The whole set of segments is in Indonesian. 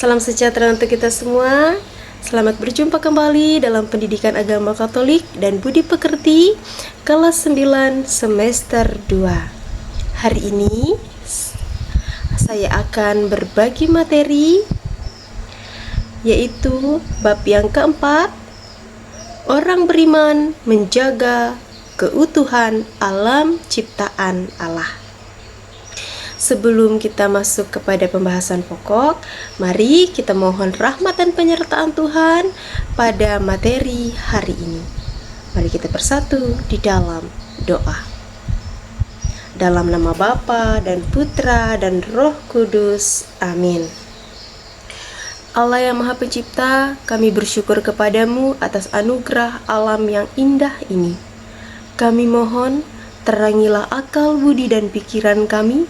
Salam sejahtera untuk kita semua. Selamat berjumpa kembali dalam Pendidikan Agama Katolik dan Budi Pekerti kelas 9 semester 2. Hari ini saya akan berbagi materi yaitu bab yang keempat, orang beriman menjaga keutuhan alam ciptaan Allah. Sebelum kita masuk kepada pembahasan pokok, mari kita mohon rahmat dan penyertaan Tuhan pada materi hari ini. Mari kita bersatu di dalam doa. Dalam nama Bapa dan Putra dan Roh Kudus. Amin. Allah yang Maha Pencipta, kami bersyukur kepadamu atas anugerah alam yang indah ini. Kami mohon, terangilah akal, budi, dan pikiran kami,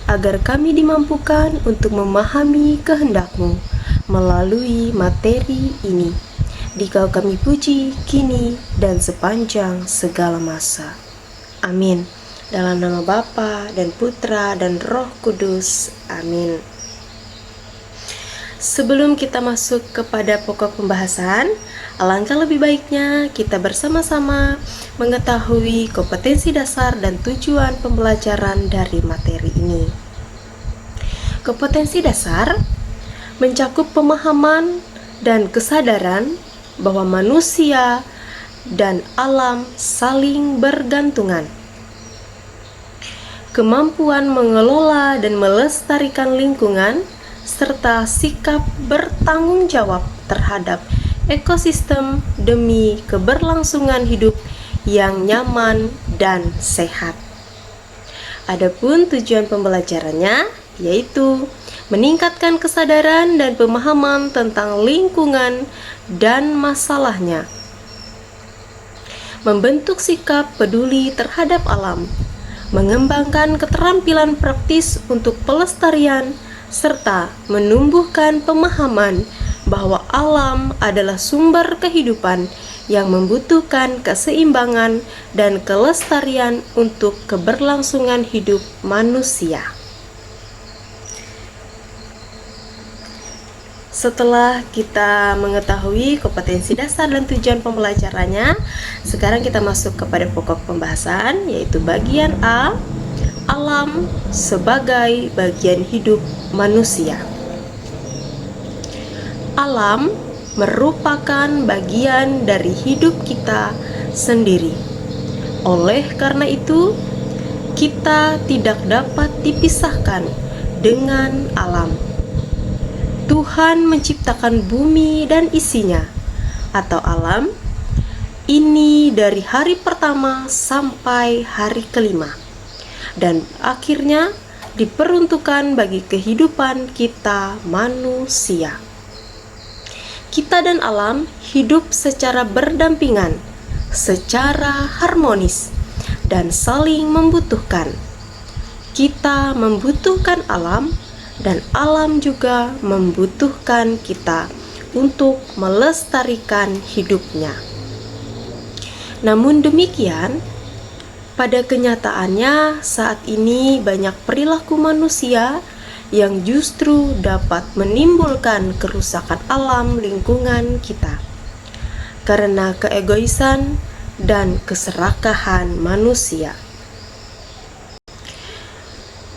agar kami dimampukan untuk memahami kehendak-Mu melalui materi ini. Dikau kami puji, kini dan sepanjang segala masa. Amin. Dalam nama Bapa dan Putra dan Roh Kudus. Amin. Sebelum kita masuk kepada pokok pembahasan, alangkah lebih baiknya kita bersama-sama mengetahui kompetensi dasar dan tujuan pembelajaran dari materi ini. Kompetensi dasar mencakup pemahaman dan kesadaran bahwa manusia dan alam saling bergantungan. Kemampuan mengelola dan melestarikan lingkungan serta sikap bertanggung jawab terhadap ekosistem demi keberlangsungan hidup yang nyaman dan sehat. Adapun tujuan pembelajarannya yaitu meningkatkan kesadaran dan pemahaman tentang lingkungan dan masalahnya, membentuk sikap peduli terhadap alam, mengembangkan keterampilan praktis untuk pelestarian, serta menumbuhkan pemahaman bahwa alam adalah sumber kehidupan yang membutuhkan keseimbangan dan kelestarian untuk keberlangsungan hidup manusia. Setelah kita mengetahui kompetensi dasar dan tujuan pembelajarannya, sekarang kita masuk kepada pokok pembahasan, yaitu bagian A, alam sebagai bagian hidup manusia. Alam merupakan bagian dari hidup kita sendiri. Oleh karena itu, kita tidak dapat dipisahkan dengan alam. Tuhan menciptakan bumi dan isinya, atau alam, ini dari hari pertama sampai hari kelima, dan akhirnya diperuntukkan bagi kehidupan kita manusia. Kita dan alam hidup secara berdampingan, secara harmonis, dan saling membutuhkan. Kita membutuhkan alam, dan alam juga membutuhkan kita untuk melestarikan hidupnya. Namun demikian, pada kenyataannya saat ini banyak perilaku manusia yang justru dapat menimbulkan kerusakan alam lingkungan kita karena keegoisan dan keserakahan manusia.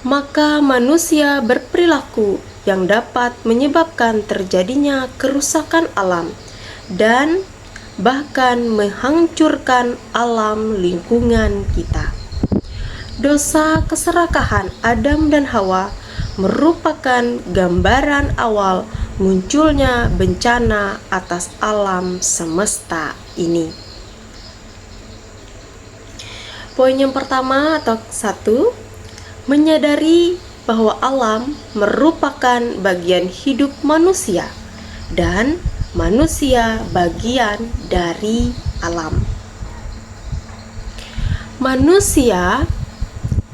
Maka manusia berperilaku yang dapat menyebabkan terjadinya kerusakan alam dan bahkan menghancurkan alam lingkungan kita. Dosa keserakahan Adam dan Hawa merupakan gambaran awal munculnya bencana atas alam semesta ini. Poin yang pertama atau 1, menyadari bahwa alam merupakan bagian hidup manusia dan manusia bagian dari alam. Manusia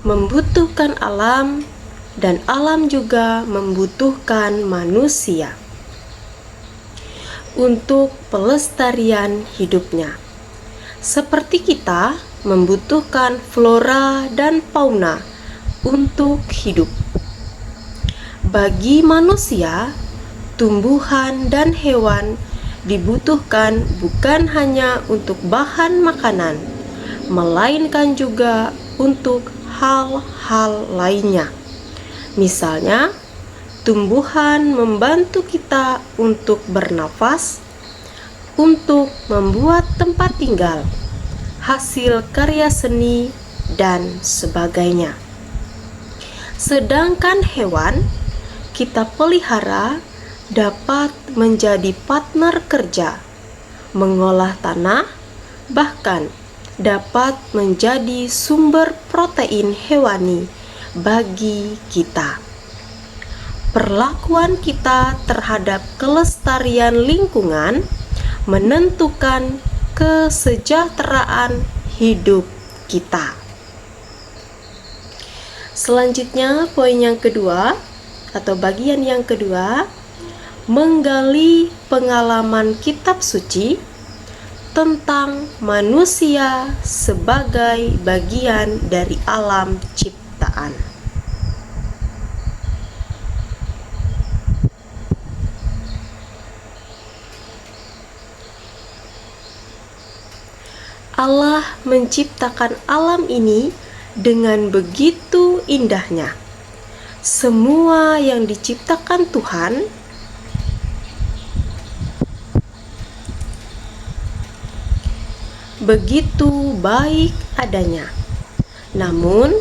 membutuhkan alam dan alam juga membutuhkan manusia untuk pelestarian hidupnya. Seperti kita membutuhkan flora dan fauna untuk hidup. Bagi manusia, tumbuhan dan hewan dibutuhkan bukan hanya untuk bahan makanan, melainkan juga untuk hal-hal lainnya. Misalnya, tumbuhan membantu kita untuk bernafas, untuk membuat tempat tinggal, hasil karya seni, dan sebagainya. Sedangkan hewan kita pelihara dapat menjadi partner kerja, mengolah tanah, bahkan dapat menjadi sumber protein hewani bagi kita. Perlakuan kita terhadap kelestarian lingkungan menentukan kesejahteraan hidup kita. Selanjutnya, poin yang kedua atau bagian yang kedua, menggali pengalaman kitab suci tentang manusia sebagai bagian dari alam ciptaan. Allah menciptakan alam ini dengan begitu indahnya. Semua yang diciptakan Tuhan begitu baik adanya. Namun,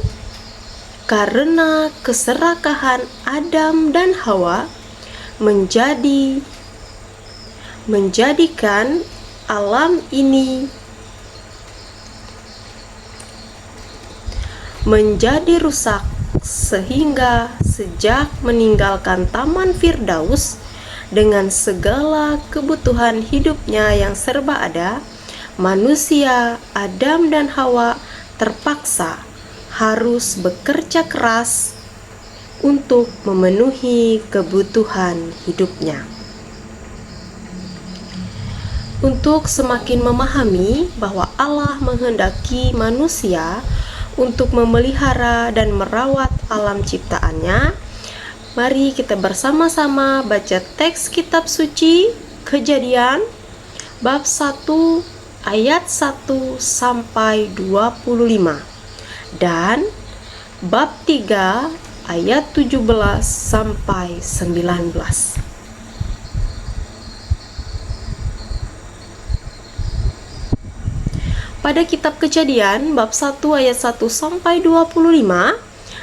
karena keserakahan Adam dan Hawa menjadikan alam ini menjadi rusak, sehingga sejak meninggalkan Taman Firdaus dengan segala kebutuhan hidupnya yang serba ada, manusia Adam dan Hawa terpaksa harus bekerja keras untuk memenuhi kebutuhan hidupnya. Untuk semakin memahami bahwa Allah menghendaki manusia untuk memelihara dan merawat alam ciptaannya, mari kita bersama-sama baca teks kitab suci Kejadian bab 1 ayat 1 sampai 25 dan bab 3 ayat 17 sampai 19. Pada kitab Kejadian bab 1 ayat 1 sampai 25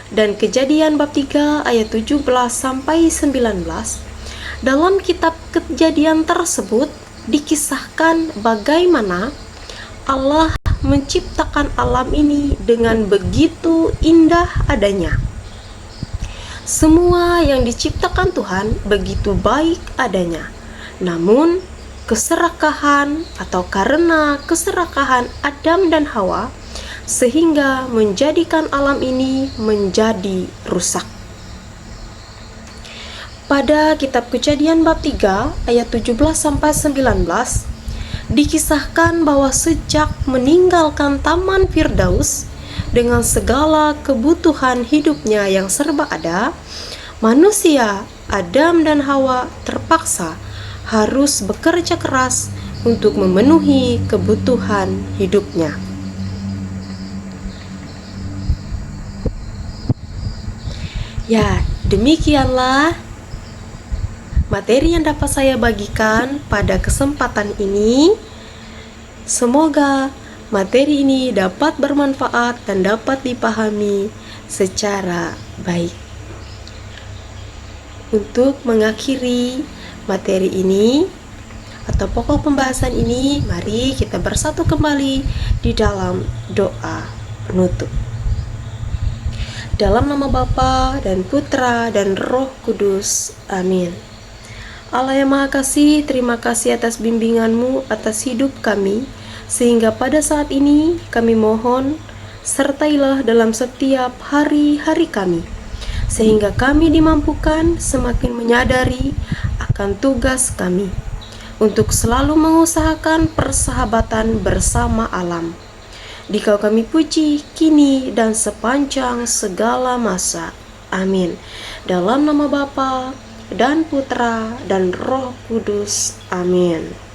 dan Kejadian bab 3 ayat 17 sampai 19, dalam kitab Kejadian tersebut dikisahkan bagaimana Allah menciptakan alam ini dengan begitu indah adanya. Semua yang diciptakan Tuhan begitu baik adanya. Namun, karena keserakahan Adam dan Hawa sehingga menjadikan alam ini menjadi rusak. Pada kitab Kejadian bab 3 ayat 17 sampai 19 dikisahkan bahwa sejak meninggalkan Taman Firdaus dengan segala kebutuhan hidupnya yang serba ada, manusia Adam dan Hawa terpaksa harus bekerja keras untuk memenuhi kebutuhan hidupnya. Ya, demikianlah materi yang dapat saya bagikan pada kesempatan ini. Semoga materi ini dapat bermanfaat dan dapat dipahami secara baik. Untuk mengakhiri materi ini atau pokok pembahasan ini, mari kita bersatu kembali di dalam doa penutup. Dalam nama Bapa dan Putra dan Roh Kudus. Amin. Allah yang Maha Kasih, terima kasih atas bimbingan-Mu atas hidup kami, sehingga pada saat ini kami mohon sertailah dalam setiap hari-hari kami, sehingga kami dimampukan semakin menyadari akan tugas kami untuk selalu mengusahakan persahabatan bersama alam. Dikau kami puji kini dan sepanjang segala masa. Amin. Dalam nama Bapa dan Putra, dan Roh Kudus. Amin.